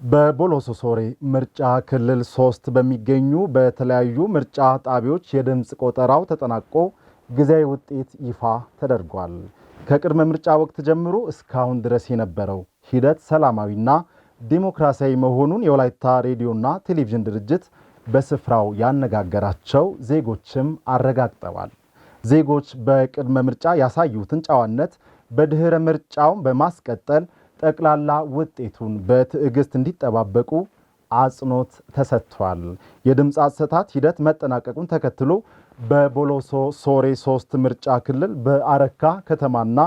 በቦሎሶ ሶሬ ምርጫ ክልል 3 በሚገኙ በተለያዩ ምርጫ ጣቢያዎች የድምጽ ቆጠራው ተጠናቆ ጊዜያዊ ውጤት ይፋ ተደርጓል። ከቅድመ ምርጫ ወቅት ጀምሮ እስካሁን ድረስ የነበረው ሂደት ሰላማዊና ዲሞክራሲያዊ መሆኑን የወላይታ ሬዲዮና ቴሌቪዥን ድርጅት በስፍራው ያነጋገራቸው ዜጎችም አረጋግጠዋል። ዜጎች በቅድመ ምርጫ ያሳዩትን ጨዋነት በድህረ ምርጫው በማስቀጠል ጠቅላላ ውጤቱን በትዕግስት እንዲጠባበቁ አጽንኦት ተሰጥቷል። የድምጽ አሰጣጥ ሂደት መጠናቀቁን ተከትሎ በቦሎሶ ሶሬ 3 ምርጫ ክልል በአረካ ከተማና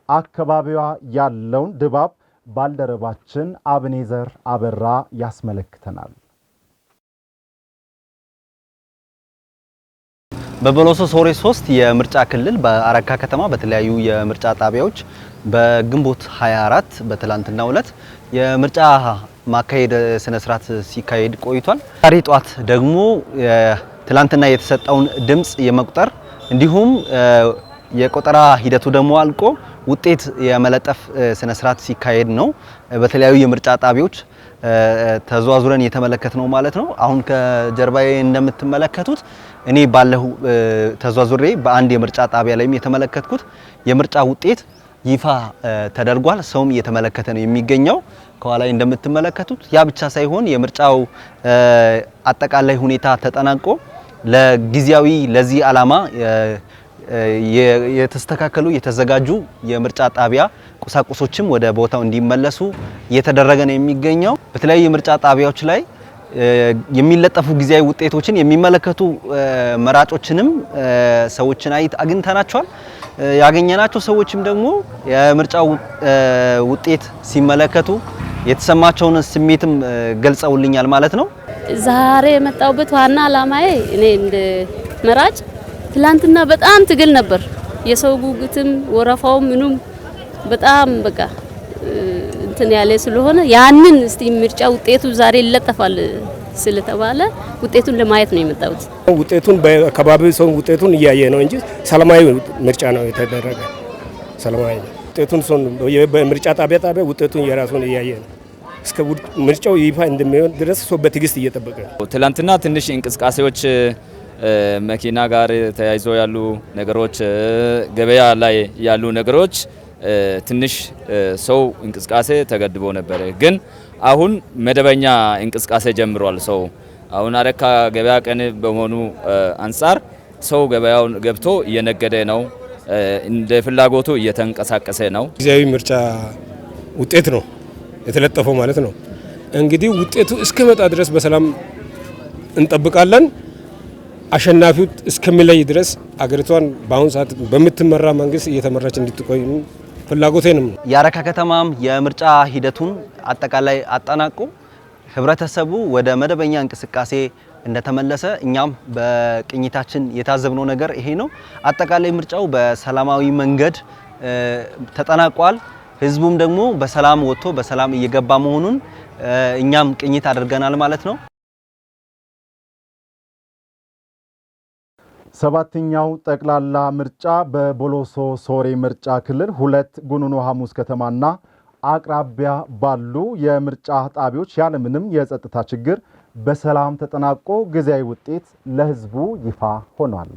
አካባቢዋ ያለውን ድባብ ባልደረባችን አብኔዘር አበራ ያስመለክተናል። በቦሎሶ ሶሬ 3 የምርጫ ክልል በአረካ ከተማ በተለያዩ የምርጫ ጣቢያዎች በግንቦት 24 በትላንትናው ዕለት የምርጫ ማካሄድ ስነ ስርዓት ሲካሄድ ቆይቷል። ዛሬ ጧት ደግሞ ትላንትና የተሰጠውን ድምጽ የመቁጠር እንዲሁም የቆጠራ ሂደቱ ደግሞ አልቆ ውጤት የመለጠፍ ስነ ስርዓት ሲካሄድ ነው። በተለያዩ የምርጫ ጣቢያዎች ተዘዋዙረን የተመለከትነው ማለት ነው። አሁን ከጀርባዬ እንደምትመለከቱት እኔ ባለው ተዘዋዙሬ በአንድ የምርጫ ጣቢያ ላይም የተመለከትኩት የምርጫ ውጤት ይፋ ተደርጓል። ሰውም እየተመለከተ ነው የሚገኘው። ከኋላ እንደምትመለከቱት ያ ብቻ ሳይሆን የምርጫው አጠቃላይ ሁኔታ ተጠናቆ ለጊዜያዊ ለዚህ ዓላማ የተስተካከሉ የተዘጋጁ የምርጫ ጣቢያ ቁሳቁሶችም ወደ ቦታው እንዲመለሱ እየተደረገ ነው የሚገኘው። በተለያዩ የምርጫ ጣቢያዎች ላይ የሚለጠፉ ጊዜያዊ ውጤቶችን የሚመለከቱ መራጮችንም ሰዎችን አግኝተናቸዋል። ያገኘናቸው ሰዎችም ደግሞ የምርጫው ውጤት ሲመለከቱ የተሰማቸውን ስሜትም ገልጸውልኛል ማለት ነው። ዛሬ የመጣውበት ዋና ዓላማዬ እኔ እንደ መራጭ ትላንትና በጣም ትግል ነበር። የሰው ጉጉትም ወረፋው ምኑም በጣም በቃ እንትን ያለ ስለሆነ ያንን እስቲ ምርጫ ውጤቱ ዛሬ ይለጠፋል ስለተባለ ውጤቱን ለማየት ነው የመጣሁት። ውጤቱን በአካባቢው ሰው ውጤቱን እያየ ነው እንጂ ሰላማዊ ምርጫ ነው የተደረገ። ሰላማዊ ውጤቱን ሰው በምርጫ ጣቢያ ውጤቱን የራሱን እያየ ነው። እስከ ምርጫው ይፋ እንደሚሆን ድረስ ሰው በትዕግስት እየጠበቀ ነው። ትላንትና ትንሽ እንቅስቃሴዎች መኪና ጋር ተያይዞ ያሉ ነገሮች፣ ገበያ ላይ ያሉ ነገሮች ትንሽ ሰው እንቅስቃሴ ተገድቦ ነበር። ግን አሁን መደበኛ እንቅስቃሴ ጀምሯል። ሰው አሁን አረካ ገበያ ቀን በመሆኑ አንፃር ሰው ገበያውን ገብቶ እየነገደ ነው፣ እንደ ፍላጎቱ እየተንቀሳቀሰ ነው። ጊዜያዊ ምርጫ ውጤት ነው የተለጠፈው ማለት ነው። እንግዲህ ውጤቱ እስከመጣ ድረስ በሰላም እንጠብቃለን። አሸናፊው እስከሚለይ ድረስ አገሪቷን በአሁን ሰዓት በምትመራ መንግስት እየተመራች እንድትቆይ ፍላጎቴንም ነው። የአረካ ከተማም የምርጫ ሂደቱን አጠቃላይ አጠናቆ ህብረተሰቡ ወደ መደበኛ እንቅስቃሴ እንደተመለሰ እኛም በቅኝታችን የታዘብነው ነገር ይሄ ነው። አጠቃላይ ምርጫው በሰላማዊ መንገድ ተጠናቋል። ህዝቡም ደግሞ በሰላም ወጥቶ በሰላም እየገባ መሆኑን እኛም ቅኝት አድርገናል ማለት ነው። ሰባተኛው ጠቅላላ ምርጫ በቦሎሶ ሶሬ ምርጫ ክልል 2 ጉኑኖ ሐሙስ ከተማና አቅራቢያ ባሉ የምርጫ ጣቢያዎች ያለምንም የጸጥታ ችግር በሰላም ተጠናቆ ጊዜያዊ ውጤት ለህዝቡ ይፋ ሆኗል።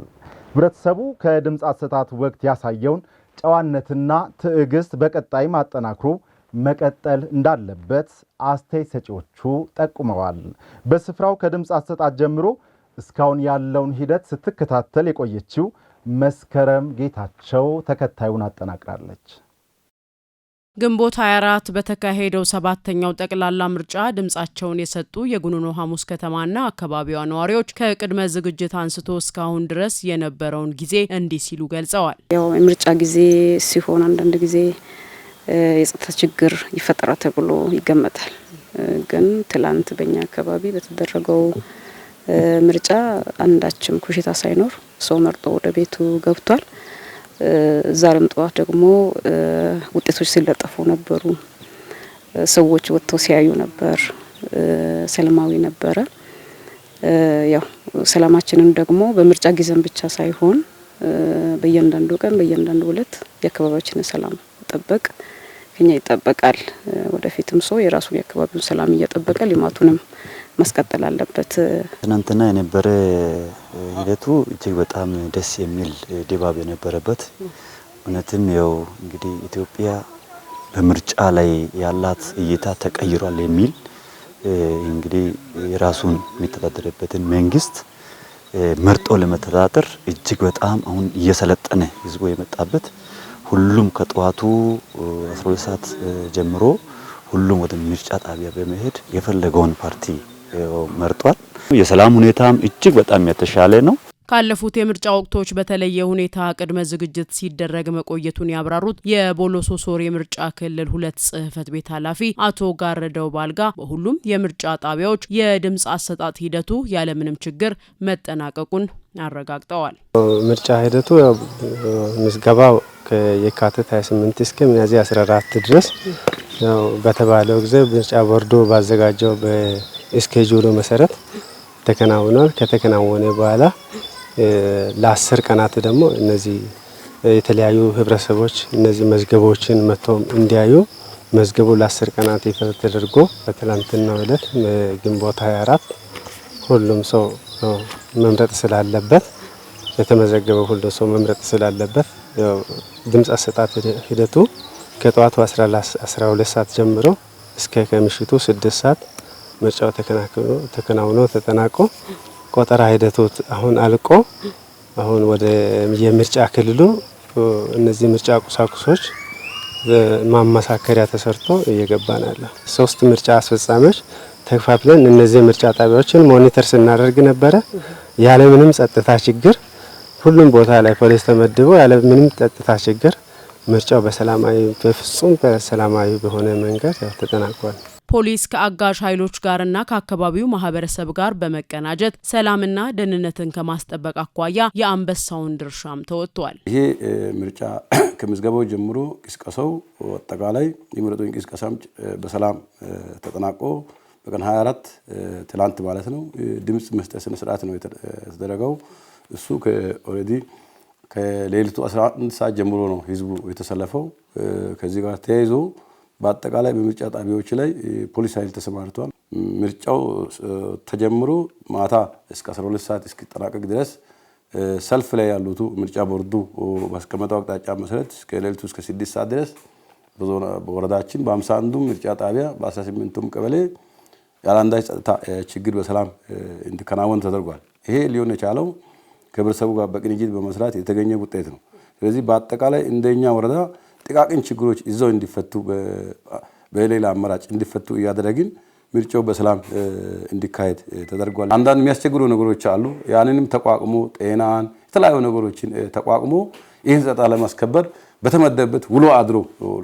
ህብረተሰቡ ከድምጽ አሰጣጥ ወቅት ያሳየውን ጨዋነትና ትዕግስት በቀጣይ ማጠናክሮ መቀጠል እንዳለበት አስተያየት ሰጪዎቹ ጠቁመዋል። በስፍራው ከድምጽ አሰጣጥ ጀምሮ እስካሁን ያለውን ሂደት ስትከታተል የቆየችው መስከረም ጌታቸው ተከታዩን አጠናቅራለች። ግንቦት 24 በተካሄደው ሰባተኛው ጠቅላላ ምርጫ ድምጻቸውን የሰጡ የጉኑኖ ሐሙስ ከተማና አካባቢዋ ነዋሪዎች ከቅድመ ዝግጅት አንስቶ እስካሁን ድረስ የነበረውን ጊዜ እንዲህ ሲሉ ገልጸዋል። ያው የምርጫ ጊዜ ሲሆን አንዳንድ ጊዜ የጸጥታ ችግር ይፈጠራል ተብሎ ይገመታል። ግን ትላንት በእኛ አካባቢ በተደረገው ምርጫ አንዳችም ኩሽታ ሳይኖር ሰው መርጦ ወደ ቤቱ ገብቷል። ዛሬም ጠዋት ደግሞ ውጤቶች ሲለጠፉ ነበሩ። ሰዎች ወጥተው ሲያዩ ነበር። ሰላማዊ ነበረ። ያው ሰላማችንን ደግሞ በምርጫ ጊዜም ብቻ ሳይሆን በእያንዳንዱ ቀን በእያንዳንዱ ዕለት የአካባቢያችንን ሰላም ጠበቅ ከኛ ይጠበቃል። ወደፊትም ሰው የራሱን የአካባቢውን ሰላም እየጠበቀ ልማቱንም ማስቀጠል አለበት። ትናንትና የነበረ ሂደቱ እጅግ በጣም ደስ የሚል ድባብ የነበረበት እውነትም ያው እንግዲህ ኢትዮጵያ በምርጫ ላይ ያላት እይታ ተቀይሯል የሚል እንግዲህ የራሱን የሚተዳደርበትን መንግስት መርጦ ለመተዳደር እጅግ በጣም አሁን እየሰለጠነ ህዝቡ የመጣበት ሁሉም ከጠዋቱ 12 ሰዓት ጀምሮ ሁሉም ወደ ምርጫ ጣቢያ በመሄድ የፈለገውን ፓርቲ መርጧል። የሰላም ሁኔታም እጅግ በጣም የተሻለ ነው። ካለፉት የምርጫ ወቅቶች በተለየ ሁኔታ ቅድመ ዝግጅት ሲደረግ መቆየቱን ያብራሩት የቦሎሶ ሶሬ ምርጫ ክልል 2 ጽህፈት ቤት ኃላፊ አቶ ጋረደው ባልጋ በሁሉም የምርጫ ጣቢያዎች የድምጽ አሰጣጥ ሂደቱ ያለምንም ችግር መጠናቀቁን አረጋግጠዋል። ምርጫ ሂደቱ ምዝገባው ከየካቲት 28 እስከ ሚያዝያ 14 ድረስ በተባለው ጊዜ ምርጫ ቦርዱ ባዘጋጀው በስኬጁሉ መሰረት ተከናውኗል። ከተከናወነ በኋላ ለ10 ቀናት ደግሞ እነዚህ የተለያዩ ህብረተሰቦች እነዚህ መዝገቦችን መጥተው እንዲያዩ መዝገቡ ለ10 ቀናት ተደርጎ በትላንትናው ዕለት ግንቦት 24 ሁሉም ሰው መምረጥ ስላለበት የተመዘገበው ሁሉ ሰው መምረጥ ስላለበት ድምጽ አሰጣጥ ሂደቱ ከጠዋቱ 12 ሰዓት ጀምሮ እስከ ከምሽቱ 6 ሰዓት ምርጫው ተከናውኖ ተጠናቆ ቆጠራ ሂደቱ አሁን አልቆ አሁን ወደ የምርጫ ክልሉ እነዚህ ምርጫ ቁሳቁሶች ማመሳከሪያ ተሰርቶ እየገባን አለ። 3 ምርጫ አስፈጻሚዎች ተከፋፍለን እነዚህ ምርጫ ጣቢያዎችን ሞኒተር ስናደርግ ነበረ። ያለ ምንም ጸጥታ ችግር ሁሉም ቦታ ላይ ፖሊስ ተመድቦ ያለ ምንም ጸጥታ ችግር ምርጫው በፍጹም በሰላማዊ በሆነ መንገድ ተጠናቋል። ፖሊስ ከአጋዥ ኃይሎች ጋርና ከአካባቢው ማህበረሰብ ጋር በመቀናጀት ሰላምና ደህንነትን ከማስጠበቅ አኳያ የአንበሳውን ድርሻም ተወጥቷል። ይሄ ምርጫ ከምዝገባው ጀምሮ ቅስቀሳው አጠቃላይ የምረጡኝ ቅስቀሳም በሰላም ተጠናቆ በቀን 24 ትላንት ማለት ነው ድምጽ መስጠት ስነ ስርዓት ነው የተደረገው። እሱ ኦሬዲ ከሌሊቱ 11 ሰዓት ጀምሮ ነው ህዝቡ የተሰለፈው። ከዚህ ጋር ተያይዞ በአጠቃላይ በምርጫ ጣቢያዎች ላይ ፖሊስ ኃይል ተሰማርቷል። ምርጫው ተጀምሮ ማታ እስከ 12 ሰዓት እስኪጠናቀቅ ድረስ ሰልፍ ላይ ያሉት ምርጫ ቦርዱ ባስቀመጠው አቅጣጫ መሰረት እስከ ሌሊቱ እስከ 6 ሰዓት ድረስ በወረዳችን በ51ዱም ምርጫ ጣቢያ በ18ቱም ቀበሌ ያለአንዳች ጸጥታ ችግር በሰላም እንዲከናወን ተደርጓል። ይሄ ሊሆን የቻለው ከህብረተሰቡ ጋር በቅንጅት በመስራት የተገኘ ውጤት ነው። ስለዚህ በአጠቃላይ እንደኛ ወረዳ ጥቃቅን ችግሮች እዛው እንዲፈቱ በሌላ አማራጭ እንዲፈቱ እያደረግን ምርጫው በሰላም እንዲካሄድ ተደርጓል። አንዳንድ የሚያስቸግሩ ነገሮች አሉ። ያንንም ተቋቁሞ ጤናን የተለያዩ ነገሮችን ተቋቁሞ ይህን ጸጥታ ለማስከበር በተመደበበት ውሎ አድሮ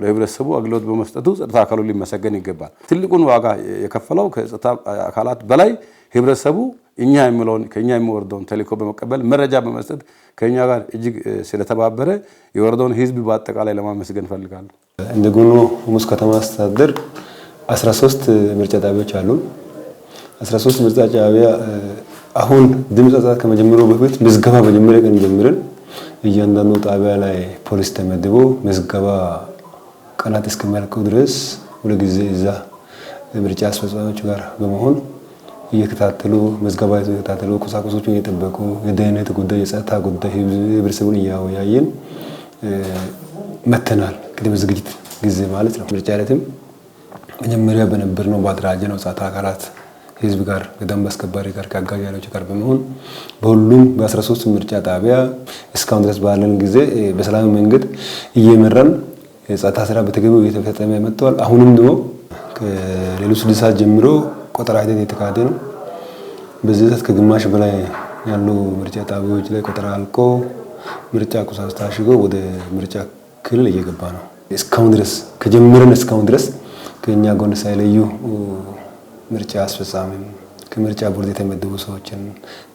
ለህብረተሰቡ አገልግሎት በመስጠቱ ጸጥታ አካሉ ሊመሰገን ይገባል። ትልቁን ዋጋ የከፈለው ከጸጥታ አካላት በላይ ህብረተሰቡ እኛ የሚለውን ከኛ የሚወርደውን ተልዕኮ በመቀበል መረጃ በመስጠት ከኛ ጋር እጅግ ስለተባበረ የወረዳውን ህዝብ በአጠቃላይ ለማመስገን ፈልጋለሁ። እንደ ጉኖ ሐሙስ ከተማ አስተዳደር 13 ምርጫ ጣቢያዎች አሉ። 13 ምርጫ ጣቢያ አሁን ድምጽ አሰጣጥ ከመጀመሩ በፊት ምዝገባ በጀመረ ቀን ጀምረን እያንዳንዱ ጣቢያ ላይ ፖሊስ ተመድቦ ምዝገባ ቀናት እስከሚያልቀው ድረስ ሁልጊዜ እዛ ምርጫ አስፈጻሚዎች ጋር በመሆን እየተከታተሉ ምዝገባ እየተከታተሉ ቁሳቁሶቹን እየጠበቁ የደህንነት ጉዳይ የጸጥታ ጉዳይ ህብረተሰቡን እያወያየን መተናል። ቅድመ ዝግጅት ጊዜ ማለት ነው። ምርጫ ዕለትም መጀመሪያ በነበርነው ባደራጀነው ጸጥታ አካላት ህዝብ ጋር ከደንብ አስከባሪ ጋር ከአጋዥ ኃይሎች ጋር በመሆን በሁሉም በ13 ምርጫ ጣቢያ እስካሁን ድረስ ባለን ጊዜ በሰላም መንገድ እየመራን የጸጥታ ስራ በተገቢው እየተፈጸመ መጥቷል። አሁንም ደግሞ ከሌሎች 6 ሰዓት ጀምሮ ቆጠራ ሂደት የተካሄደ ነው። በዚህ ሰዓት ከግማሽ በላይ ያሉ ምርጫ ጣቢያዎች ላይ ቆጠራ አልቆ ምርጫ ቁሳቁስ ታሽጎ ወደ ምርጫ ክልል እየገባ ነው። እስካሁን ድረስ ከጀመረን እስካሁን ድረስ ከኛ ጎን ሳይለዩ ምርጫ አስፈጻሚም ከምርጫ ቦርድ የተመደቡ ሰዎችን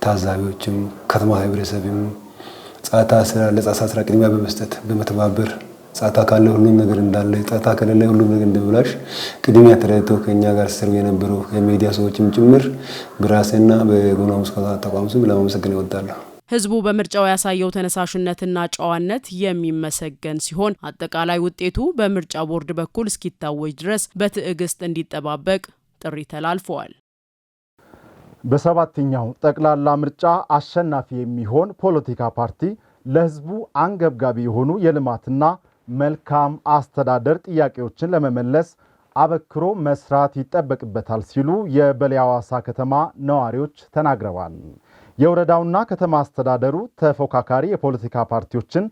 ታዛቢዎችም ከተማ ህብረተሰብም ለጸጥታ ስራ ቅድሚያ በመስጠት በመተባበር ጸጥታ ካለ ሁሉም ነገር እንዳለ ጸጥታ ከሌለ ሁሉም ነገር እንደብላሽ ቅድሚያ ተረድተው ከኛ ጋር ሲሰሩ የነበሩ የሚዲያ ሰዎችም ጭምር በራሴና በጉኖ ሐሙስ ከተማ ተቋም ስም ለማመስገን እወዳለሁ። ህዝቡ በምርጫው ያሳየው ተነሳሽነትና ጨዋነት የሚመሰገን ሲሆን አጠቃላይ ውጤቱ በምርጫ ቦርድ በኩል እስኪታወጅ ድረስ በትዕግስት እንዲጠባበቅ ጥሪ ተላልፈዋል። በሰባተኛው ጠቅላላ ምርጫ አሸናፊ የሚሆን ፖለቲካ ፓርቲ ለህዝቡ አንገብጋቢ የሆኑ የልማትና መልካም አስተዳደር ጥያቄዎችን ለመመለስ አበክሮ መስራት ይጠበቅበታል ሲሉ የበሌ ሐዋሳ ከተማ ነዋሪዎች ተናግረዋል። የወረዳውና ከተማ አስተዳደሩ ተፎካካሪ የፖለቲካ ፓርቲዎችን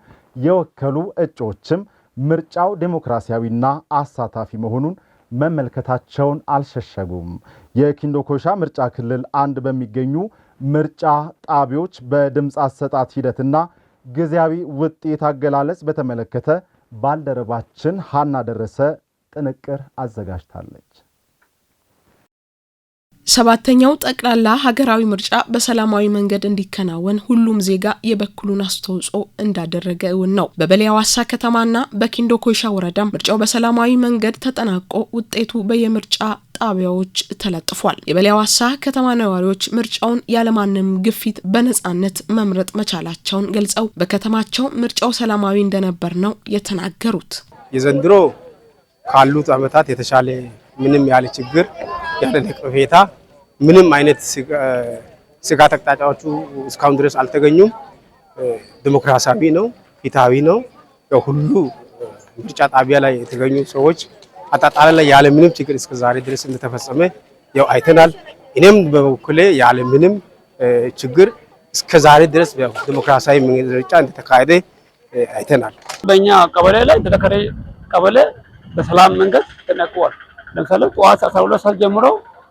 የወከሉ እጩዎችም ምርጫው ዴሞክራሲያዊና አሳታፊ መሆኑን መመልከታቸውን አልሸሸጉም። የኪንዶ ኮይሻ ምርጫ ክልል 1 በሚገኙ ምርጫ ጣቢያዎች በድምፅ አሰጣጥ ሂደትና ጊዜያዊ ውጤት አገላለጽ በተመለከተ ባልደረባችን ሀና ደረሰ ጥንቅር አዘጋጅታለች። ሰባተኛው ጠቅላላ ሀገራዊ ምርጫ በሰላማዊ መንገድ እንዲከናወን ሁሉም ዜጋ የበኩሉን አስተዋጽኦ እንዳደረገ እውን ነው። በበሌ ሐዋሳ ከተማና በኪንዶ ኮይሻ ወረዳም ምርጫው በሰላማዊ መንገድ ተጠናቆ ውጤቱ በየምርጫ ጣቢያዎች ተለጥፏል። የበሌ ሐዋሳ ከተማ ነዋሪዎች ምርጫውን ያለማንም ግፊት በነጻነት መምረጥ መቻላቸውን ገልጸው በከተማቸው ምርጫው ሰላማዊ እንደነበር ነው የተናገሩት። የዘንድሮ ካሉት ዓመታት የተሻለ ምንም ያለ ችግር ያለ ነቀፌታ ምንም አይነት ስጋት አቅጣጫዎቹ እስካሁን ድረስ አልተገኙም። ዲሞክራሲያዊ ነው፣ ፍትሃዊ ነው። ሁሉ ምርጫ ጣቢያ ላይ የተገኙ ሰዎች አጣጣላይ ላይ ያለ ምንም ችግር እስከ ዛሬ ድረስ እንደተፈጸመ ያው አይተናል። እኔም በበኩሌ ያለ ምንም ችግር እስከ ዛሬ ድረስ ዲሞክራሲያዊ ምርጫ እንደተካሄደ አይተናል። በእኛ ቀበሌ ላይ ተተከረ ቀበሌ በሰላም መንገድ ተነቅቋል። ለምሳሌ ጠዋት 12 ሰዓት ጀምሮ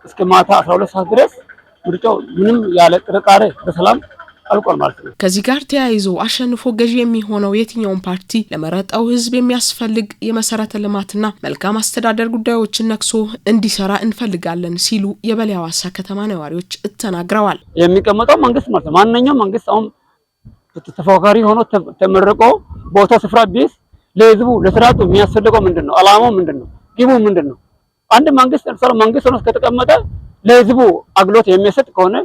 እስከ ማታ 12 ሰዓት ድረስ ምርጫው ምንም ያለ ጥርጣሬ በሰላም አልቋል ማለት ነው። ከዚህ ጋር ተያይዞ አሸንፎ ገዢ የሚሆነው የትኛውን ፓርቲ ለመረጠው ህዝብ የሚያስፈልግ የመሰረተ ልማትና መልካም አስተዳደር ጉዳዮችን ነክሶ እንዲሰራ እንፈልጋለን ሲሉ የበሌ ሐዋሳ ከተማ ነዋሪዎች ተናግረዋል። የሚቀመጠው መንግስት ማለት ነው። ማንኛውም መንግስት አሁን ተፎካካሪ ሆኖ ተመርቆ ቦታ ስፍራ ቢስ ለህዝቡ ለስርዓቱ የሚያስፈልገው ምንድነው? አላማው ምንድነው? ግቡ ምንድነው? አንድ መንግስት ለምሳሌ መንግስት ሆኖ ከተቀመጠ ለህዝቡ አግሎት የሚሰጥ ከሆነ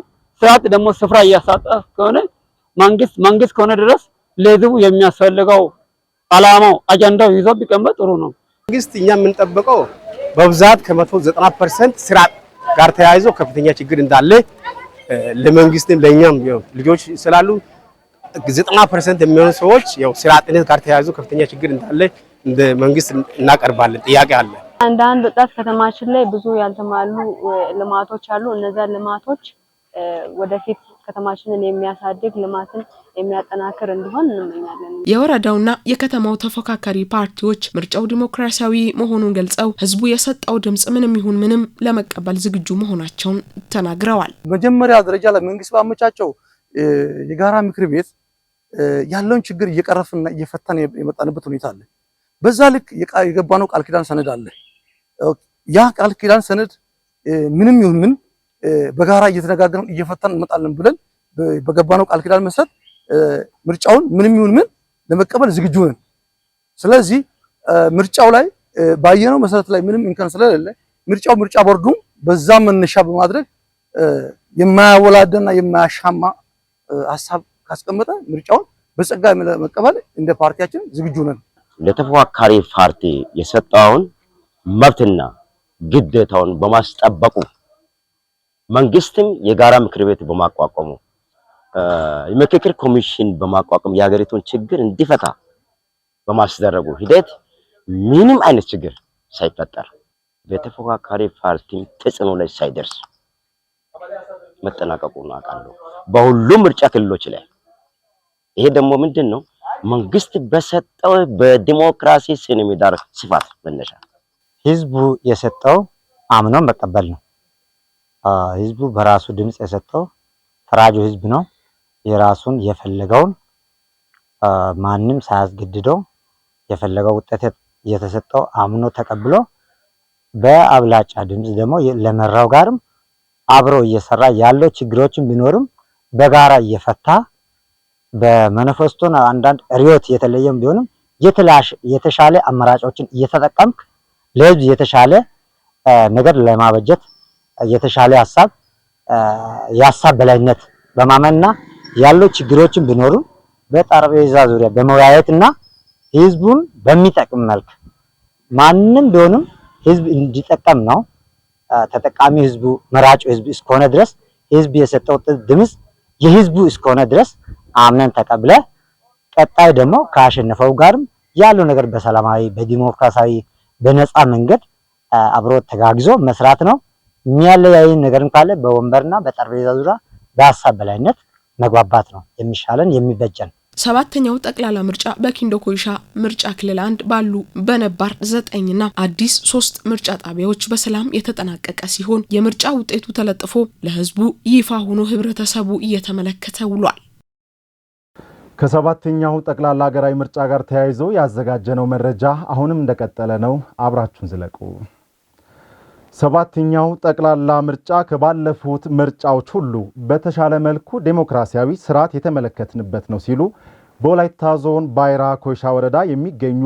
ስርዓት ደግሞ ስፍራ እያሳጣ ከሆነ መንግስት ከሆነ ድረስ ለህዝቡ የሚያስፈልገው አላማው አጀንዳው ይዞ ቢቀመጥ ጥሩ ነው። መንግስት እኛ የምንጠብቀው በብዛት ከ190% ስርዓት ጋር ተያይዞ ከፍተኛ ችግር እንዳለ ለመንግስትም ለኛም ልጆች ስላሉ 90% የሚሆኑ ሰዎች ያው ስርዓትነት ጋር ተያይዞ ከፍተኛ ችግር እንዳለ እንደ መንግስት እናቀርባለን። ጥያቄ አለ። አንዳንድ ወጣት ከተማችን ላይ ብዙ ያልተሟሉ ልማቶች አሉ። እነዛ ልማቶች ወደፊት ከተማችንን የሚያሳድግ ልማትን የሚያጠናክር እንዲሆን እንመኛለን። የወረዳውና የከተማው ተፎካካሪ ፓርቲዎች ምርጫው ዲሞክራሲያዊ መሆኑን ገልጸው ህዝቡ የሰጠው ድምጽ ምንም ይሁን ምንም ለመቀበል ዝግጁ መሆናቸውን ተናግረዋል። መጀመሪያ ደረጃ ላይ መንግስት ባመቻቸው የጋራ ምክር ቤት ያለውን ችግር እየቀረፍና እየፈታን የመጣንበት ሁኔታ አለ። በዛ ልክ የገባነው ቃል ኪዳን ሰነድ አለ። ያ ቃል ኪዳን ሰነድ ምንም ይሁን ምን በጋራ እየተነጋገርን እየፈታን እንመጣለን ብለን በገባነው ቃል ኪዳን መሰረት ምርጫውን ምንም ይሁን ምን ለመቀበል ዝግጁ ነን። ስለዚህ ምርጫው ላይ ባየነው መሰረት ላይ ምንም እንከን ስለሌለ ምርጫ ቦርዱ በዛ መነሻ በማድረግ የማያወላደና የማያሻማ ሐሳብ ካስቀመጠ ምርጫውን በጸጋ ለመቀበል እንደ ፓርቲያችን ዝግጁ ነን። ለተፎካካሪ ፓርቲ የሰጠውን መብትና ግዴታውን በማስጠበቁ መንግስትም የጋራ ምክር ቤት በማቋቋሙ የምክክር ኮሚሽን በማቋቋም የሀገሪቱን ችግር እንዲፈታ በማስደረጉ ሂደት ምንም አይነት ችግር ሳይፈጠር በተፎካካሪ ፓርቲ ተጽዕኖ ላይ ሳይደርስ መጠናቀቁን አውቃለሁ በሁሉም ምርጫ ክልሎች ላይ። ይሄ ደግሞ ምንድነው? መንግስት በሰጠው በዲሞክራሲ ስነ ምህዳር ስፋት መነሻ ህዝቡ የሰጠው አምኖ መቀበል ነው። ህዝቡ በራሱ ድምጽ የሰጠው ፈራጁ ህዝብ ነው። የራሱን የፈለገውን ማንም ሳያስገድደው የፈለገው ውጤት የተሰጠው አምኖ ተቀብሎ በአብላጫ ድምጽ ደግሞ ለመራው ጋርም አብሮ እየሰራ ያለው ችግሮችን ቢኖርም በጋራ እየፈታ በማኒፌስቶን አንዳንድ ሪዮት የተለየም ቢሆንም የተሻለ አማራጮችን እየተጠቀምክ ለህዝብ የተሻለ ነገር ለማበጀት የተሻለ ሐሳብ የሐሳብ በላይነት በማመንና ያለው ችግሮችን ቢኖሩ በጠረጴዛ ዙሪያ በመወያየትና ህዝቡን በሚጠቅም መልክ ማንንም ቢሆንም ህዝብ እንዲጠቀም ነው። ተጠቃሚ ህዝቡ መራጩ ህዝብ እስከሆነ ድረስ ህዝብ የሰጠው ድምጽ የህዝቡ እስከሆነ ድረስ አምነን ተቀብለ ቀጣይ ደግሞ ካሸነፈው ጋርም ያለው ነገር በሰላማዊ በዲሞክራሲያዊ በነፃ መንገድ አብሮ ተጋግዞ መስራት ነው። የሚያለያየን ነገርም ካለ በወንበርና በጠረጴዛ ዙሪያ በሀሳብ በላይነት መግባባት ነው የሚሻለን የሚበጀን። ሰባተኛው ጠቅላላ ምርጫ በኪንዶ ኮይሻ ምርጫ ክልል 1 ባሉ በነባር 9ና አዲስ 3 ምርጫ ጣቢያዎች በሰላም የተጠናቀቀ ሲሆን የምርጫ ውጤቱ ተለጥፎ ለህዝቡ ይፋ ሆኖ ህብረተሰቡ እየተመለከተ ውሏል። ከሰባተኛው ጠቅላላ ሀገራዊ ምርጫ ጋር ተያይዞ ያዘጋጀነው መረጃ አሁንም እንደቀጠለ ነው። አብራችሁን ዝለቁ። ሰባተኛው ጠቅላላ ምርጫ ከባለፉት ምርጫዎች ሁሉ በተሻለ መልኩ ዴሞክራሲያዊ ስርዓት የተመለከትንበት ነው ሲሉ በወላይታ ዞን ባይራ ኮይሻ ወረዳ የሚገኙ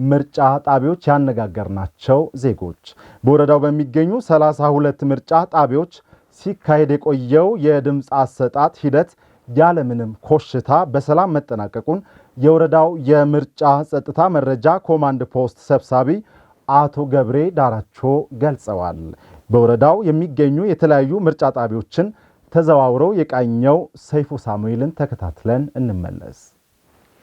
ምርጫ ጣቢያዎች ያነጋገርናቸው ዜጎች በወረዳው በሚገኙ 32 ምርጫ ጣቢያዎች ሲካሄድ የቆየው የድምጽ አሰጣጥ ሂደት ያለምንም ኮሽታ በሰላም መጠናቀቁን የወረዳው የምርጫ ጸጥታ መረጃ ኮማንድ ፖስት ሰብሳቢ አቶ ገብሬ ዳራቾ ገልጸዋል። በወረዳው የሚገኙ የተለያዩ ምርጫ ጣቢያዎችን ተዘዋውረው የቃኘው ሰይፉ ሳሙኤልን ተከታትለን እንመለስ።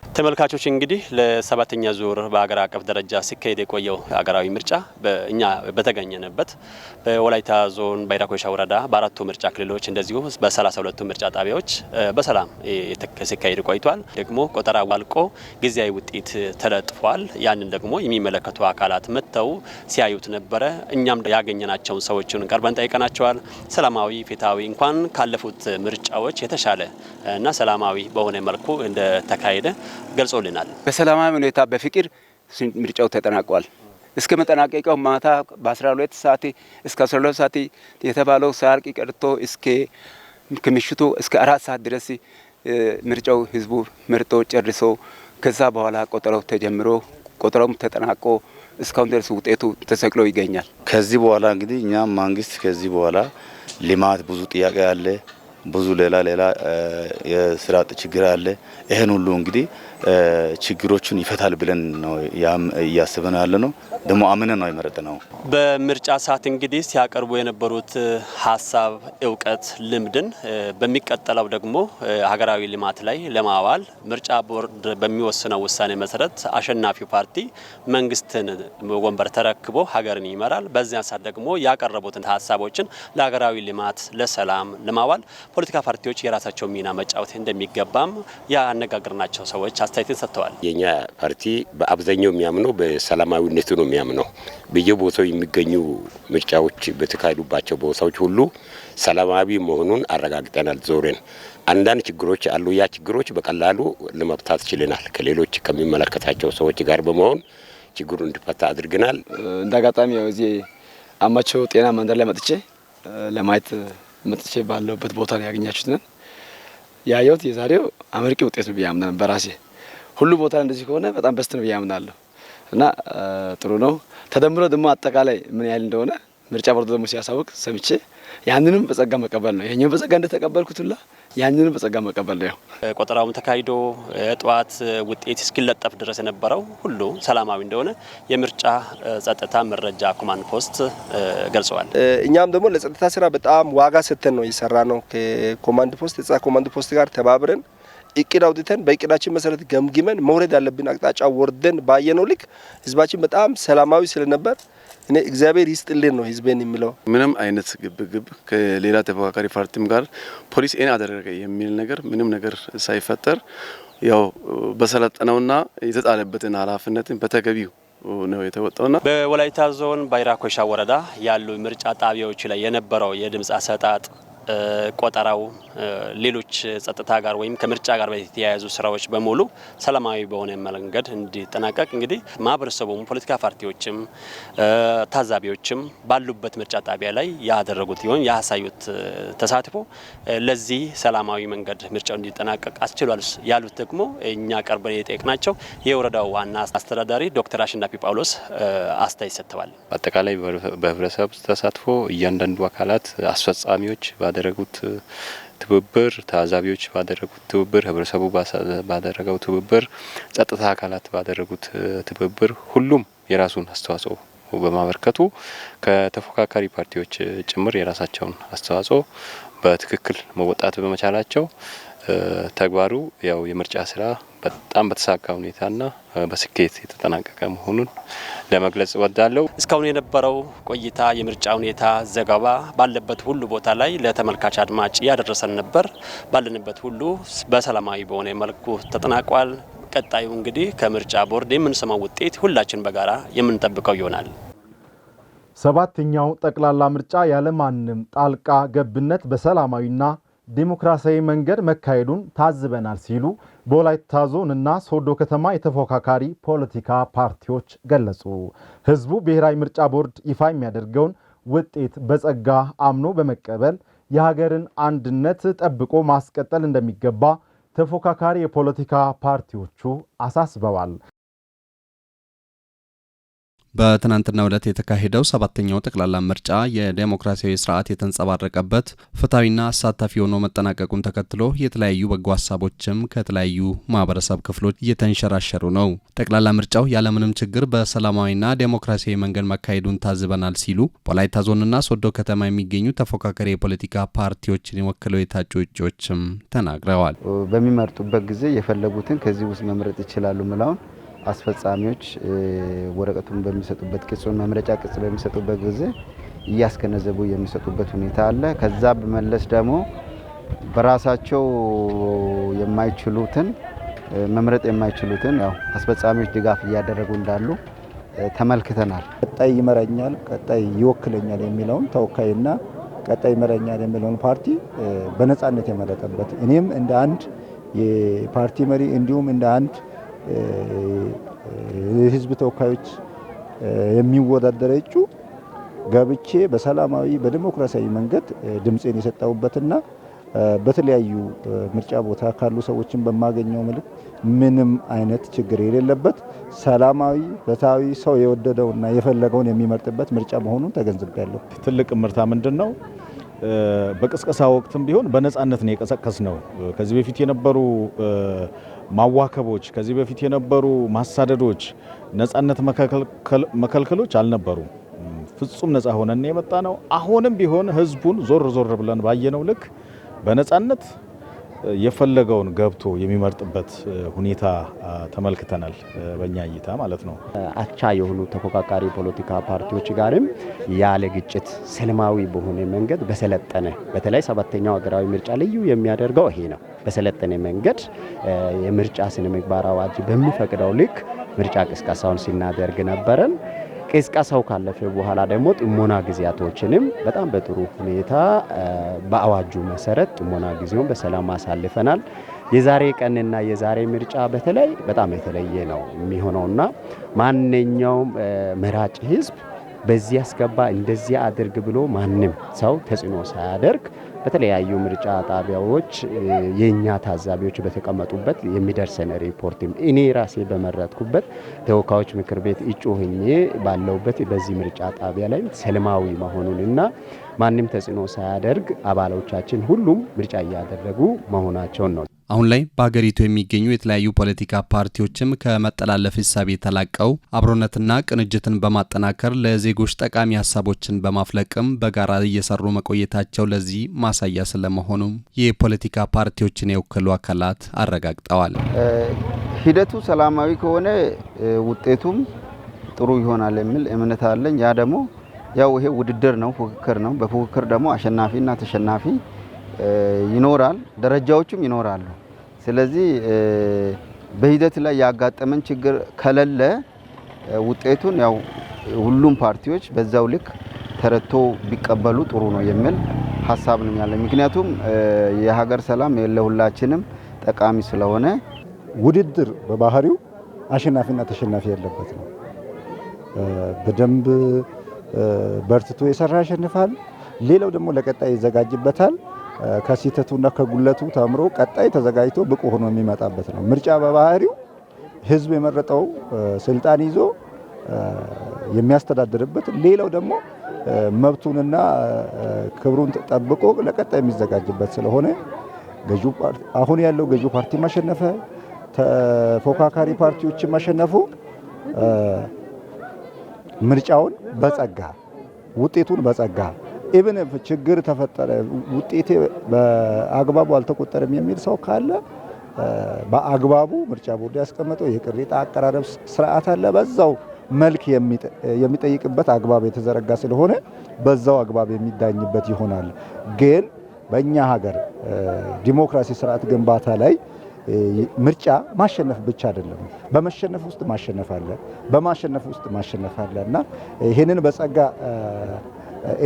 ተመልካቾች እንግዲህ ለሰባተኛ ዙር በአገር አቀፍ ደረጃ ሲካሄድ የቆየው ሀገራዊ ምርጫ በእኛ በተገኘንበት በወላይታ ዞን ባይራ ኮይሻ ወረዳ በአራቱ ምርጫ ክልሎች እንደዚሁ በ32 ምርጫ ጣቢያዎች በሰላም ሲካሄድ ቆይቷል። ደግሞ ቆጠራ ዋልቆ ጊዜያዊ ውጤት ተለጥፏል። ያንን ደግሞ የሚመለከቱ አካላት መጥተው ሲያዩት ነበረ። እኛም ያገኘናቸውን ሰዎችን ቀርበን ጠይቀናቸዋል። ሰላማዊ ፊታዊ እንኳን ካለፉት ምርጫዎች የተሻለ እና ሰላማዊ በሆነ መልኩ እንደተካሄደ ገልጾልናል። በሰላማዊ ሁኔታ በፍቅር ምርጫው ተጠናቋል። እስከ መጠናቀቂያው ማታ በ12 ሰዓት እስከ 12 ሰዓት የተባለው ሳያልቅ ቀርቶ እስከ ከምሽቱ እስከ 4 ሰዓት ድረስ ምርጫው ህዝቡ መርጦ ጨርሶ ከዛ በኋላ ቆጠራው ተጀምሮ ቆጠራውም ተጠናቆ እስካሁን ድረስ ውጤቱ ተሰቅሎ ይገኛል። ከዚህ በኋላ እንግዲህ እኛ መንግስት ከዚህ በኋላ ልማት ብዙ ጥያቄ አለ፣ ብዙ ሌላ የስራ ችግር አለ። ይሄን ሁሉ እንግዲህ ችግሮቹን ይፈታል ብለን ነው እያስበን ያለ ነው። ደግሞ አምነን ነው የመረጥነው። በምርጫ ሰዓት እንግዲህ ሲያቀርቡ የነበሩት ሀሳብ፣ እውቀት፣ ልምድን በሚቀጥለው ደግሞ ሀገራዊ ልማት ላይ ለማዋል ምርጫ ቦርድ በሚወስነው ውሳኔ መሰረት አሸናፊው ፓርቲ መንግስትን ወንበር ተረክቦ ሀገርን ይመራል። በዚያ ሰዓት ደግሞ ያቀረቡትን ሀሳቦችን ለሀገራዊ ልማት፣ ለሰላም ለማዋል ፖለቲካ ፓርቲዎች የራሳቸው ሚና መጫወት እንደሚገባም ያነጋገርናቸው ሰዎች አስተያየትን ሰጥተዋል። የኛ ፓርቲ በአብዛኛው የሚያምነው በሰላማዊነቱ ነው የሚያምነው። በየቦታው የሚገኙ ምርጫዎች በተካሄዱባቸው ቦታዎች ሁሉ ሰላማዊ መሆኑን አረጋግጠናል። ዞሬን አንዳንድ ችግሮች አሉ። ያ ችግሮች በቀላሉ ለመፍታት ችለናል። ከሌሎች ከሚመለከታቸው ሰዎች ጋር በመሆን ችግሩ እንዲፈታ አድርገናል። እንዳጋጣሚ እዚህ አማቾ ጤና መንደር ላይ ለማየት መጥቼ ባለውበት ቦታ ነው ያገኛችሁት። ያየሁት የዛሬው አመርቂ ውጤት ነው ብያምናለሁ። በራሴ ሁሉ ቦታ እንደዚህ ከሆነ በጣም በስት ነው ብያምናለሁ እና ጥሩ ነው። ተደምሮ ደግሞ አጠቃላይ ምን ያህል እንደሆነ ምርጫ ቦርድ ደግሞ ሲያሳውቅ ሰምቼ ያንንም በጸጋ መቀበል ነው። ይሄኛው በጸጋ እንደተቀበልኩት ሁላ ያንንም በጸጋ መቀበል ነው። ቆጠራውም ተካሂዶ ጠዋት ውጤት እስኪለጠፍ ድረስ የነበረው ሁሉ ሰላማዊ እንደሆነ የምርጫ ጸጥታ መረጃ ኮማንድ ፖስት ገልጸዋል። እኛም ደግሞ ለጸጥታ ስራ በጣም ዋጋ ሰጥተን ነው እየሰራ ነው። ከኮማንድ ፖስት የጸጥታ ኮማንድ ፖስት ጋር ተባብረን እቅድ አውጥተን በእቅዳችን መሰረት ገምግመን መውረድ ያለብን አቅጣጫ ወርደን ባየነው ልክ ህዝባችን በጣም ሰላማዊ ስለነበር እኔ እግዚአብሔር ይስጥልን ነው ህዝቤን የሚለው። ምንም አይነት ግብግብ ከሌላ ተፎካካሪ ፓርቲም ጋር ፖሊስ እኔ አደረገ የሚል ነገር ምንም ነገር ሳይፈጠር ያው በሰለጠነውና የተጣለበትን ኃላፊነትን በተገቢው ነው የተወጣውና በወላይታ ዞን ባይራ ኮይሻ ወረዳ ያሉ ምርጫ ጣቢያዎች ላይ የነበረው የድምጽ አሰጣጥ ቆጠራው ሌሎች ጸጥታ ጋር ወይም ከምርጫ ጋር በተያያዙ ስራዎች በሙሉ ሰላማዊ በሆነ መንገድ እንዲጠናቀቅ እንግዲህ ማህበረሰቡም ፖለቲካ ፓርቲዎችም ታዛቢዎችም ባሉበት ምርጫ ጣቢያ ላይ ያደረጉት ይሆን ያሳዩት ተሳትፎ ለዚህ ሰላማዊ መንገድ ምርጫው እንዲጠናቀቅ አስችሏል ያሉት ደግሞ እኛ ቀርበን የጠየቅናቸው የወረዳው ዋና አስተዳዳሪ ዶክተር አሸናፊ ጳውሎስ አስተያየት ሰጥተዋል። አጠቃላይ በህብረተሰብ ተሳትፎ እያንዳንዱ አካላት አስፈጻሚዎች ባደረጉት ትብብር፣ ታዛቢዎች ባደረጉት ትብብር፣ ህብረተሰቡ ባደረገው ትብብር፣ ጸጥታ አካላት ባደረጉት ትብብር ሁሉም የራሱን አስተዋጽኦ በማበርከቱ ከተፎካካሪ ፓርቲዎች ጭምር የራሳቸውን አስተዋጽኦ በትክክል መወጣት በመቻላቸው ተግባሩ ያው የምርጫ ስራ በጣም በተሳካ ሁኔታና በስኬት የተጠናቀቀ መሆኑን ለመግለጽ እወዳለሁ። እስካሁን የነበረው ቆይታ የምርጫ ሁኔታ ዘገባ ባለበት ሁሉ ቦታ ላይ ለተመልካች አድማጭ ያደረሰን ነበር። ባለንበት ሁሉ በሰላማዊ በሆነ መልኩ ተጠናቋል። ቀጣዩ እንግዲህ ከምርጫ ቦርድ የምንሰማው ውጤት ሁላችን በጋራ የምንጠብቀው ይሆናል። ሰባተኛው ጠቅላላ ምርጫ ያለማንም ጣልቃ ገብነት በሰላማዊና ዲሞክራሲያዊ መንገድ መካሄዱን ታዝበናል ሲሉ በወላይታ ዞንና ሶዶ ከተማ የተፎካካሪ ፖለቲካ ፓርቲዎች ገለጹ። ህዝቡ ብሔራዊ ምርጫ ቦርድ ይፋ የሚያደርገውን ውጤት በጸጋ አምኖ በመቀበል የሀገርን አንድነት ጠብቆ ማስቀጠል እንደሚገባ ተፎካካሪ የፖለቲካ ፓርቲዎቹ አሳስበዋል። በትናንትናው ዕለት የተካሄደው ሰባተኛው ጠቅላላ ምርጫ የዴሞክራሲያዊ ስርዓት የተንጸባረቀበት ፍትሐዊና አሳታፊ ሆኖ መጠናቀቁን ተከትሎ የተለያዩ በጎ ሀሳቦችም ከተለያዩ ማህበረሰብ ክፍሎች እየተንሸራሸሩ ነው። ጠቅላላ ምርጫው ያለምንም ችግር በሰላማዊና ዴሞክራሲያዊ መንገድ መካሄዱን ታዝበናል ሲሉ በወላይታ ዞንና ሶዶ ከተማ የሚገኙ ተፎካካሪ የፖለቲካ ፓርቲዎችን ወክለው የታጩ እጩዎችም ተናግረዋል። በሚመርጡበት ጊዜ የፈለጉትን ከዚህ ውስጥ መምረጥ ይችላሉ ብለውን አስፈጻሚዎች ወረቀቱን በሚሰጡበት ቅጹን መምረጫ ቅጽ በሚሰጡበት ጊዜ እያስገነዘቡ የሚሰጡበት ሁኔታ አለ። ከዛ በመለስ ደግሞ በራሳቸው የማይችሉትን መምረጥ የማይችሉትን ያው አስፈጻሚዎች ድጋፍ እያደረጉ እንዳሉ ተመልክተናል። ቀጣይ ይመራኛል፣ ቀጣይ ይወክለኛል የሚለውን ተወካይና ቀጣይ ይመራኛል የሚለውን ፓርቲ በነጻነት የመረጠበት እኔም እንደ አንድ የፓርቲ መሪ እንዲሁም እንደ አንድ የህዝብ ተወካዮች የሚወዳደር እጩ ገብቼ በሰላማዊ በዲሞክራሲያዊ መንገድ ድምጼን የሰጠሁበትና በተለያዩ ምርጫ ቦታ ካሉ ሰዎችን በማገኘው መልክ ምንም አይነት ችግር የሌለበት ሰላማዊ ፍትሃዊ ሰው የወደደውና የፈለገውን የሚመርጥበት ምርጫ መሆኑን ተገንዝቤያለሁ። ትልቅ ምርታ ምንድነው? በቅስቀሳ ወቅትም ቢሆን በነጻነት ነው የቀሰቀስ ነው። ከዚህ በፊት የነበሩ ማዋከቦች፣ ከዚህ በፊት የነበሩ ማሳደዶች፣ ነጻነት መከልከሎች አልነበሩ። ፍጹም ነጻ ሆነን የመጣ ነው። አሁንም ቢሆን ህዝቡን ዞር ዞር ብለን ባየነው ልክ በነጻነት የፈለገውን ገብቶ የሚመርጥበት ሁኔታ ተመልክተናል። በእኛ እይታ ማለት ነው። አቻ የሆኑ ተፎካካሪ ፖለቲካ ፓርቲዎች ጋርም ያለ ግጭት ሰላማዊ በሆነ መንገድ በሰለጠነ በተለይ ሰባተኛው ሀገራዊ ምርጫ ልዩ የሚያደርገው ይሄ ነው። በሰለጠነ መንገድ የምርጫ ስነ ምግባር አዋጅ በሚፈቅደው ልክ ምርጫ ቅስቀሳውን ሲናደርግ ነበረን። ቅስቀሳው ካለፈ በኋላ ደግሞ ጥሞና ጊዜያቶችንም በጣም በጥሩ ሁኔታ በአዋጁ መሰረት ጥሞና ጊዜውን በሰላም አሳልፈናል። የዛሬ ቀንና የዛሬ ምርጫ በተለይ በጣም የተለየ ነው የሚሆነውና ማንኛውም መራጭ ህዝብ በዚህ ያስገባ እንደዚህ አድርግ ብሎ ማንም ሰው ተጽዕኖ ሳያደርግ በተለያዩ ምርጫ ጣቢያዎች የኛ ታዛቢዎች በተቀመጡበት የሚደርሰን ሪፖርትም እኔ ራሴ በመረጥኩበት ተወካዮች ምክር ቤት እጩ ሆኜ ባለውበት በዚህ ምርጫ ጣቢያ ላይ ሰላማዊ መሆኑንና ማንም ተጽዕኖ ሳያደርግ አባሎቻችን ሁሉም ምርጫ እያደረጉ መሆናቸውን ነው። አሁን ላይ በሀገሪቱ የሚገኙ የተለያዩ ፖለቲካ ፓርቲዎችም ከመጠላለፍ ሂሳብ የተላቀው አብሮነትና ቅንጅትን በማጠናከር ለዜጎች ጠቃሚ ሀሳቦችን በማፍለቅም በጋራ እየሰሩ መቆየታቸው ለዚህ ማሳያ ስለመሆኑም የፖለቲካ ፓርቲዎችን የወከሉ አካላት አረጋግጠዋል። ሂደቱ ሰላማዊ ከሆነ ውጤቱም ጥሩ ይሆናል የሚል እምነት አለኝ። ያ ደግሞ ያው ይሄ ውድድር ነው፣ ፉክክር ነው። በፉክክር ደግሞ አሸናፊና ተሸናፊ ይኖራል፣ ደረጃዎችም ይኖራሉ። ስለዚህ በሂደት ላይ ያጋጠመን ችግር ከሌለ ውጤቱን ያው ሁሉም ፓርቲዎች በዛው ልክ ተረድቶ ቢቀበሉ ጥሩ ነው የሚል ሀሳብ ነው ያለ። ምክንያቱም የሀገር ሰላም ለሁላችንም ጠቃሚ ስለሆነ ውድድር በባህሪው አሸናፊና ተሸናፊ ያለበት ነው። በደንብ በርትቶ የሰራ ያሸንፋል። ሌላው ደግሞ ለቀጣይ ይዘጋጅበታል። ከሲተቱና ከጉለቱ ተምሮ ቀጣይ ተዘጋጅቶ ብቁ ሆኖ የሚመጣበት ነው። ምርጫ በባህሪው ህዝብ የመረጠው ስልጣን ይዞ የሚያስተዳድርበት፣ ሌላው ደግሞ መብቱንና ክብሩን ጠብቆ ለቀጣይ የሚዘጋጅበት ስለሆነ አሁን ያለው ገዢው ፓርቲ ማሸነፈ፣ ተፎካካሪ ፓርቲዎች ማሸነፉ ምርጫውን በጸጋ ውጤቱን በጸጋ ኢቭን ችግር ተፈጠረ ውጤቴ በአግባቡ አልተቆጠረም የሚል ሰው ካለ በአግባቡ ምርጫ ቦርድ ያስቀመጠው የቅሬታ አቀራረብ ስርዓት አለ። በዛው መልክ የሚጠይቅበት አግባብ የተዘረጋ ስለሆነ በዛው አግባብ የሚዳኝበት ይሆናል። ግን በእኛ ሀገር ዲሞክራሲ ስርዓት ግንባታ ላይ ምርጫ ማሸነፍ ብቻ አይደለም፣ በመሸነፍ ውስጥ ማሸነፍ አለ፣ በማሸነፍ ውስጥ ማሸነፍ አለ እና ይሄንን በጸጋ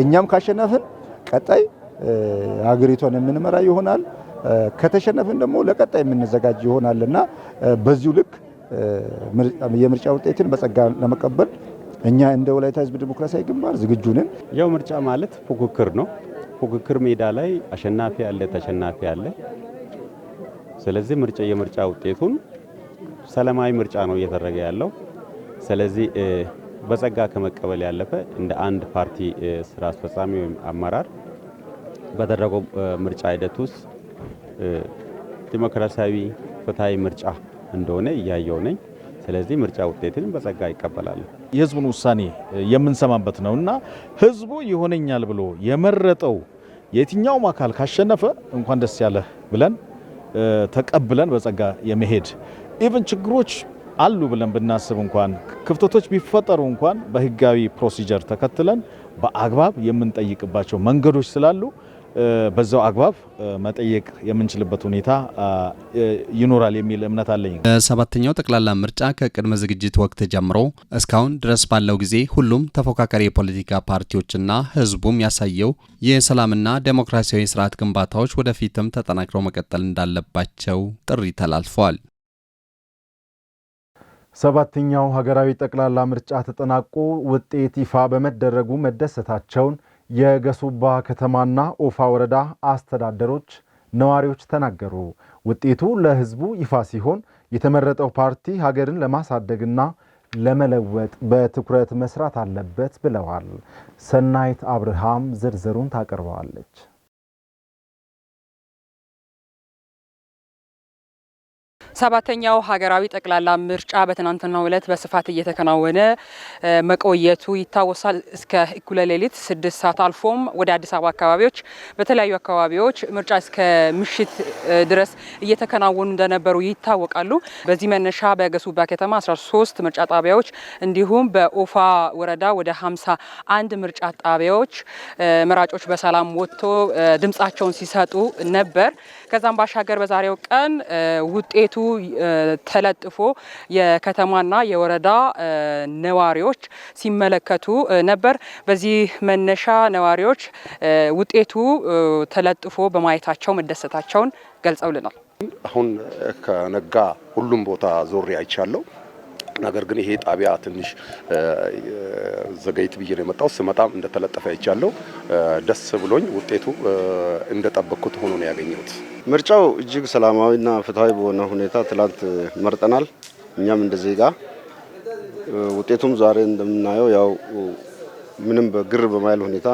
እኛም ካሸነፍን ቀጣይ ሀገሪቷን የምንመራ ይሆናል። ከተሸነፍን ደግሞ ለቀጣይ የምንዘጋጅ ይሆናልና በዚሁ ልክ የምርጫ ውጤትን በጸጋ ለመቀበል እኛ እንደ ወላይታ ህዝብ ዲሞክራሲያዊ ግንባር ዝግጁ ነን። ያው ምርጫ ማለት ፉክክር ነው። ፉክክር ሜዳ ላይ አሸናፊ አለ፣ ተሸናፊ አለ። ስለዚህ የምርጫ ውጤቱን ሰላማዊ ምርጫ ነው እየተደረገ ያለው። ስለዚህ በጸጋ ከመቀበል ያለፈ እንደ አንድ ፓርቲ ስራ አስፈጻሚ ወይም አመራር በተደረገው ምርጫ ሂደት ውስጥ ዲሞክራሲያዊ ፍትሃዊ ምርጫ እንደሆነ እያየው ነኝ። ስለዚህ ምርጫ ውጤትን በጸጋ ይቀበላል። የህዝቡን ውሳኔ የምንሰማበት ነውና ህዝቡ ይሆነኛል ብሎ የመረጠው የትኛውም አካል ካሸነፈ እንኳን ደስ ያለህ ብለን ተቀብለን በጸጋ የመሄድ ኢቭን ችግሮች አሉ ብለን ብናስብ እንኳን ክፍተቶች ቢፈጠሩ እንኳን በህጋዊ ፕሮሲጀር ተከትለን በአግባብ የምንጠይቅባቸው መንገዶች ስላሉ በዛው አግባብ መጠየቅ የምንችልበት ሁኔታ ይኖራል የሚል እምነት አለኝ። በሰባተኛው ጠቅላላ ምርጫ ከቅድመ ዝግጅት ወቅት ጀምሮ እስካሁን ድረስ ባለው ጊዜ ሁሉም ተፎካካሪ የፖለቲካ ፓርቲዎችና ህዝቡም ያሳየው የሰላምና ዴሞክራሲያዊ ስርዓት ግንባታዎች ወደፊትም ተጠናክረው መቀጠል እንዳለባቸው ጥሪ ተላልፈዋል። ሰባተኛው ሀገራዊ ጠቅላላ ምርጫ ተጠናቆ ውጤት ይፋ በመደረጉ መደሰታቸውን የገሱባ ከተማና ኦፋ ወረዳ አስተዳደሮች ነዋሪዎች ተናገሩ። ውጤቱ ለህዝቡ ይፋ ሲሆን የተመረጠው ፓርቲ ሀገርን ለማሳደግና ለመለወጥ በትኩረት መስራት አለበት ብለዋል። ሰናይት አብርሃም ዝርዝሩን ታቀርበዋለች። ሰባተኛው ሀገራዊ ጠቅላላ ምርጫ በትናንትናው ዕለት በስፋት እየተከናወነ መቆየቱ ይታወሳል። እስከ እኩለ ሌሊት 6 ሰዓት አልፎም ወደ አዲስ አበባ አካባቢዎች በተለያዩ አካባቢዎች ምርጫ እስከ ምሽት ድረስ እየተከናወኑ እንደነበሩ ይታወቃሉ። በዚህ መነሻ በገሱባ ከተማ 13 ምርጫ ጣቢያዎች እንዲሁም በኦፋ ወረዳ ወደ 51 ምርጫ ጣቢያዎች መራጮች በሰላም ወጥቶ ድምጻቸውን ሲሰጡ ነበር። ከዛም ባሻገር በዛሬው ቀን ውጤቱ ተለጥፎ የከተማና የወረዳ ነዋሪዎች ሲመለከቱ ነበር። በዚህ መነሻ ነዋሪዎች ውጤቱ ተለጥፎ በማየታቸው መደሰታቸውን ገልጸውልናል። አሁን ከነጋ ሁሉም ቦታ ዞሬ አይቻለሁ። ነገር ግን ይሄ ጣቢያ ትንሽ ዘገይት ብዬ ነው የመጣው። ስመጣም እንደተለጠፈ አይቻለሁ። ደስ ብሎኝ ውጤቱ እንደጠበቅኩት ሆኖ ነው ያገኘሁት። ምርጫው እጅግ ሰላማዊና ፍትሃዊ በሆነ ሁኔታ ትላንት መርጠናል። እኛም እንደ ዜጋ ውጤቱም ዛሬ እንደምናየው ያው ምንም በግር በማይል ሁኔታ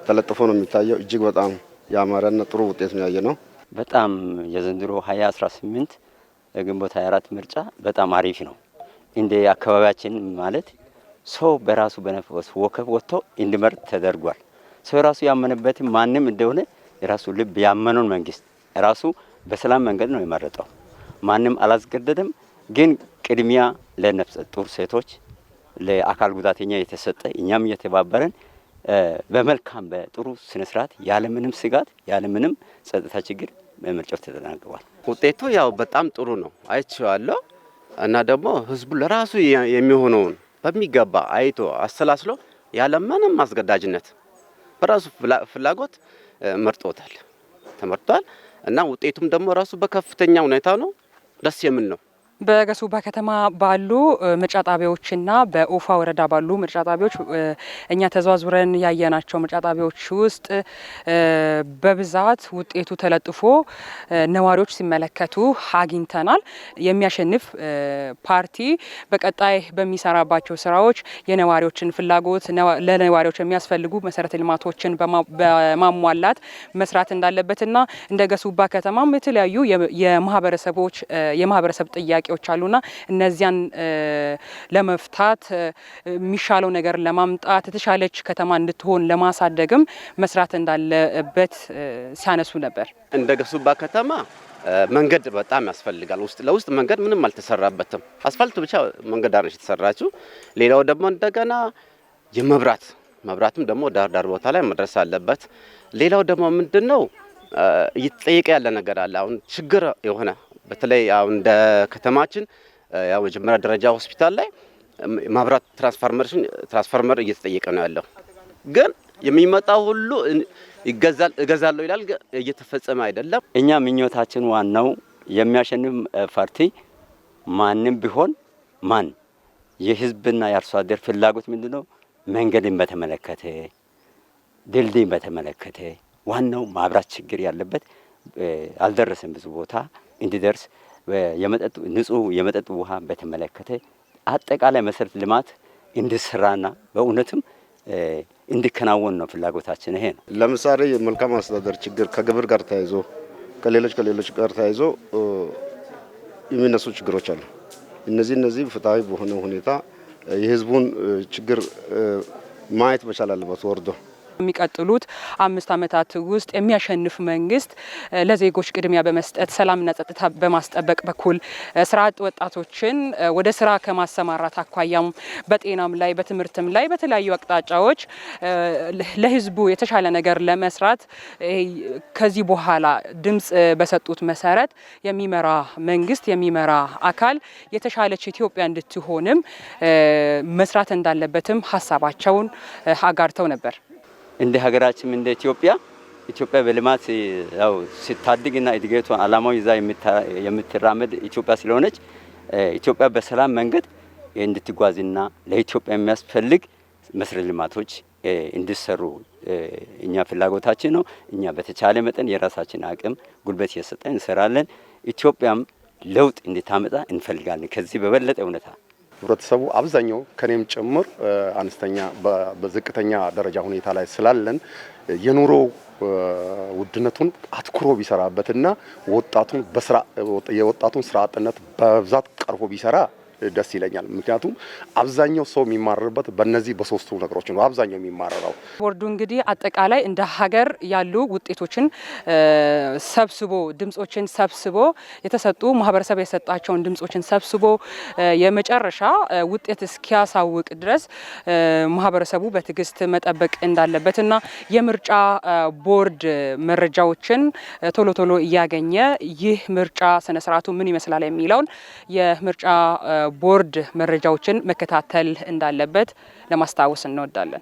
ተለጥፎ ነው የሚታየው። እጅግ በጣም ያማረና ጥሩ ውጤት ነው ያየነው። በጣም የዘንድሮ 2018 ግንቦት 24 ምርጫ በጣም አሪፍ ነው። እንደ አካባቢያችን ማለት ሰው በራሱ በነፍስ ወከብ ወጥቶ እንዲመርጥ ተደርጓል። ሰው ራሱ ያመነበት ማንም እንደሆነ የራሱ ልብ ያመነውን መንግስት ራሱ በሰላም መንገድ ነው የመረጠው። ማንም አላስገደደም። ግን ቅድሚያ ለነፍሰ ጡር ሴቶች፣ ለአካል ጉዳተኛ የተሰጠ እኛም እየተባበረን በመልካም በጥሩ ስነ ስርዓት ያለምንም ስጋት ያለምንም ጸጥታ ችግር ምርጫው ተጠናቀዋል። ውጤቱ ያው በጣም ጥሩ ነው አይቼዋለሁ። እና ደግሞ ህዝቡ ለራሱ የሚሆነውን በሚገባ አይቶ አሰላስሎ ያለምንም አስገዳጅነት በራሱ ፍላጎት ተመርጧል። እና ውጤቱም ደግሞ ራሱ በከፍተኛ ሁኔታ ነው፣ ደስ የሚል ነው። በገሱባ ከተማ ባሉ ምርጫ ጣቢያዎችና በኦፋ ወረዳ ባሉ ምርጫ ጣቢያዎች እኛ ተዘዋዙረን ያየናቸው ምርጫ ጣቢያዎች ውስጥ በብዛት ውጤቱ ተለጥፎ ነዋሪዎች ሲመለከቱ አግኝተናል። የሚያሸንፍ ፓርቲ በቀጣይ በሚሰራባቸው ስራዎች የነዋሪዎችን ፍላጎት ለነዋሪዎች የሚያስፈልጉ መሰረተ ልማቶችን በማሟላት መስራት እንዳለበትና እንደ ገሱባ ከተማም የተለያዩ የማህበረሰብ ጥያቄዎች አሉና እነዚያን ለመፍታት የሚሻለው ነገር ለማምጣት የተሻለች ከተማ እንድትሆን ለማሳደግም መስራት እንዳለበት ሲያነሱ ነበር። እንደ ገሱባ ከተማ መንገድ በጣም ያስፈልጋል። ውስጥ ለውስጥ መንገድ ምንም አልተሰራበትም። አስፋልቱ ብቻ መንገድ አርነሽ የተሰራችው። ሌላው ደግሞ እንደገና መብራትም ደግሞ ዳር ቦታ ላይ መድረስ አለበት። ሌላው ደግሞ ምንድነው እየተጠየቀ ያለ ነገር አለ። አሁን ችግር የሆነ በተለይ አሁን እንደ ከተማችን ያው መጀመሪያ ደረጃ ሆስፒታል ላይ ማብራት ትራንስፎርመር እየተጠየቀ ነው ያለው። ግን የሚመጣው ሁሉ እገዛለሁ ይላል፣ እየተፈጸመ አይደለም። እኛ ምኞታችን ዋናው የሚያሸንፍ ፓርቲ ማንም ቢሆን የህዝብና የአርሶ አደር ፍላጎት ምንድነው? መንገድን በተመለከተ ድልድይን በተመለከተ ዋናው ማብራት ችግር ያለበት አልደረሰም ብዙ ቦታ እንዲደርስ ንጹህ የመጠጥ ውሃ በተመለከተ አጠቃላይ መሰረተ ልማት እንዲሰራና በእውነትም እንዲከናወን ነው ፍላጎታችን። ይሄ ነው። ለምሳሌ የመልካም አስተዳደር ችግር ከግብር ጋር ተያይዞ ከሌሎች ጋር ተያይዞ የሚነሱ ችግሮች አሉ። እነዚህ ፍትሃዊ በሆነ ሁኔታ የህዝቡን ችግር ማየት መቻል አለበት ወርዶ። የሚቀጥሉት 5 ዓመታት ውስጥ የሚያሸንፍ መንግስት ለዜጎች ቅድሚያ በመስጠት ሰላምና ጸጥታ በማስጠበቅ በኩል ስራ አጥ ወጣቶችን ወደ ስራ ከማሰማራት አኳያም በጤናም ላይ በትምህርትም ላይ በተለያዩ አቅጣጫዎች ለህዝቡ የተሻለ ነገር ለመስራት ከዚህ በኋላ ድምጽ በሰጡት መሰረት የሚመራ መንግስት የሚመራ አካል የተሻለች ኢትዮጵያ እንድትሆንም መስራት እንዳለበትም ሀሳባቸውን አጋርተው ነበር። እንደ ሀገራችን እንደ ኢትዮጵያ በልማት ያው ሲታድግና እድገቷን አላማው ይዛ የምትራመድ ኢትዮጵያ ስለሆነች ኢትዮጵያ በሰላም መንገድ እንድትጓዝና ለኢትዮጵያ የሚያስፈልግ መሰረተ ልማቶች እንዲሰሩ እኛ ፍላጎታችን ነው። እኛ በተቻለ መጠን የራሳችን አቅም ጉልበት እየሰጠን እንሰራለን። ኢትዮጵያም ለውጥ እንድታመጣ እንፈልጋለን። ከዚህ በበለጠ እውነታ ህብረተሰቡ አብዛኛው ከኔም ጭምር አነስተኛ በዝቅተኛ ደረጃ ሁኔታ ላይ ስላለን የኑሮ ውድነቱን አትኩሮ ቢሰራበትና የወጣቱን ስራ አጥነት በብዛት ቀርፎ ቢሰራ ደስ ይለኛል። ምክንያቱም አብዛኛው ሰው የሚማረርበት በእነዚህ በሶስቱ ነገሮች ነው። አብዛኛው የሚማረረው ቦርዱ እንግዲህ አጠቃላይ እንደ ሀገር ያሉ ውጤቶችን ሰብስቦ ድምጾችን ሰብስቦ የተሰጡ ማህበረሰብ የሰጣቸውን ድምጾችን ሰብስቦ የመጨረሻ ውጤት እስኪያሳውቅ ድረስ ማህበረሰቡ በትዕግስት መጠበቅ እንዳለበትና የምርጫ ቦርድ መረጃዎችን ቶሎ እያገኘ ይህ ምርጫ ስነ ስርዓቱ ምን ይመስላል የሚለውን የምርጫ ቦርድ መረጃዎችን መከታተል እንዳለበት ለማስታወስ እንወዳለን።